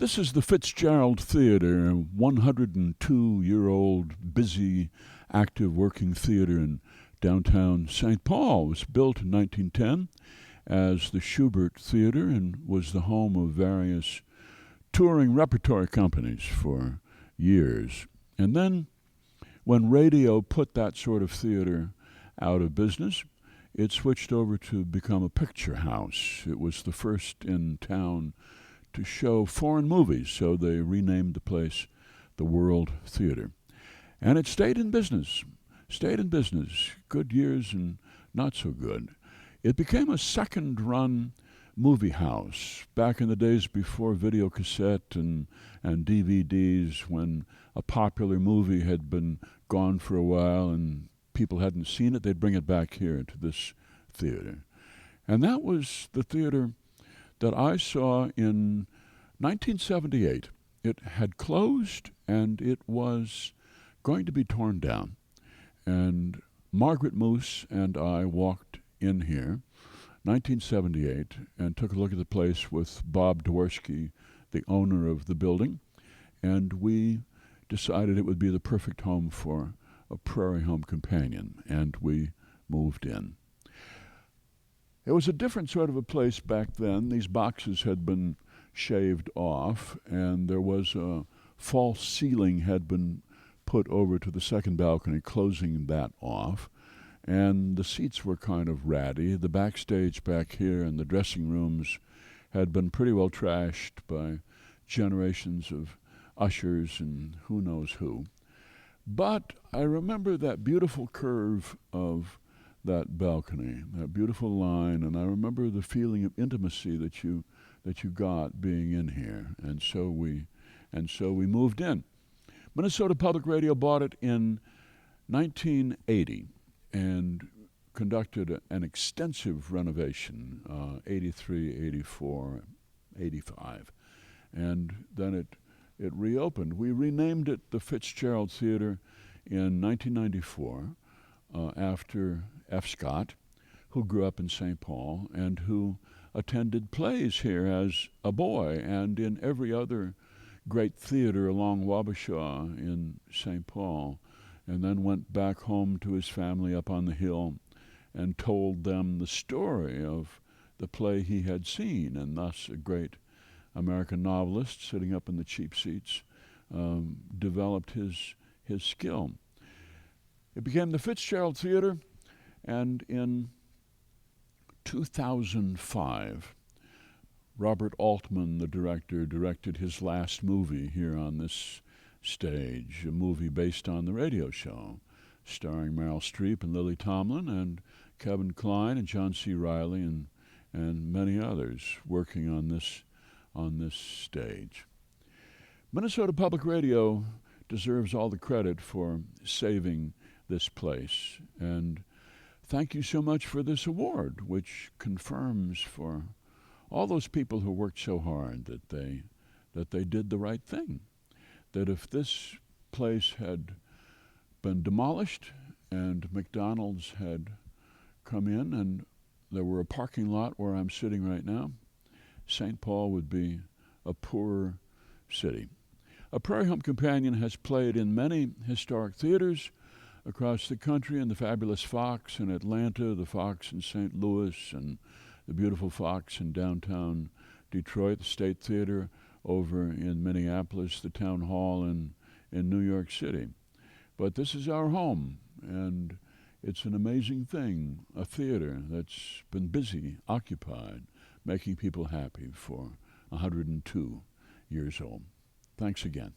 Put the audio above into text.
This is the Fitzgerald Theater, a 102-year-old, busy, active working theater in downtown St. Paul. It was built in 1910 as the Schubert Theater and was the home of various touring repertory companies for years. And then when radio put that sort of theater out of business, it switched over to become a picture house. It was the first in town to show foreign movies, so they renamed the place the World Theater. And it stayed in business, good years and not so good. It became a second-run movie house back in the days before video cassette and DVDs, when a popular movie had been gone for a while and people hadn't seen it. They'd bring it back here to this theater. And that was the theater that I saw in 1978. It had closed and it was going to be torn down. And Margaret Moose and I walked in here, 1978, and took a look at the place with Bob Dworsky, the owner of the building, and we decided it would be the perfect home for a Prairie Home Companion, and we moved in. It was a different sort of a place back then. These boxes had been shaved off, and there was a false ceiling had been put over to the second balcony, closing that off. And the seats were kind of ratty. The backstage back here and the dressing rooms had been pretty well trashed by generations of ushers and who knows who. But I remember that beautiful curve of that balcony, that beautiful line, and I remember the feeling of intimacy that you got being in here, and so we moved in. Minnesota Public Radio bought it in 1980 and conducted an extensive renovation, 83, 84, 85, and then it reopened. We renamed it the Fitzgerald Theater in 1994 after F. Scott, who grew up in St. Paul and who attended plays here as a boy and in every other great theater along Wabasha in St. Paul, and then went back home to his family up on the hill and told them the story of the play he had seen, and thus a great American novelist sitting up in the cheap seats developed his skill. It became the Fitzgerald Theater, and in 2005, Robert Altman, the director, directed his last movie here on this stage, a movie based on the radio show, starring Meryl Streep and Lily Tomlin and Kevin Kline and John C. Reilly and many others working on this stage. Minnesota Public Radio deserves all the credit for saving this place, and thank you so much for this award, which confirms for all those people who worked so hard that they did the right thing. That if this place had been demolished and McDonald's had come in and there were a parking lot where I'm sitting right now, St. Paul would be a poorer city. A Prairie Home Companion has played in many historic theaters across the country, in the fabulous Fox in Atlanta, the Fox in St. Louis, and the beautiful Fox in downtown Detroit, the State Theater over in Minneapolis, the Town Hall in New York City. But this is our home, and it's an amazing thing, a theater that's been busy, occupied, making people happy for 102 years old. Thanks again.